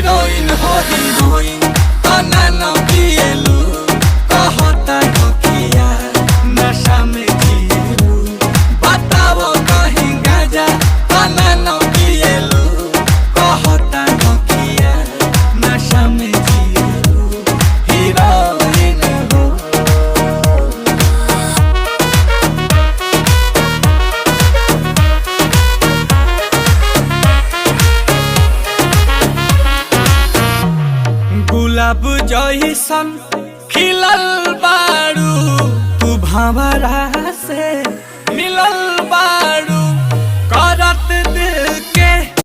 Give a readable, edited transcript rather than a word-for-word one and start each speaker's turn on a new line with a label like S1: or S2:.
S1: Heroine हो heroine तना न पिएलू कहता नकिया नशा में जिएलू बताओ कहीं गाजा तना न पिएलू कहता नकिया नशा में जिएलू हीरोइन हो। गुलाब जइसन खिलल बारू तू भंवरा से मिलल बारू।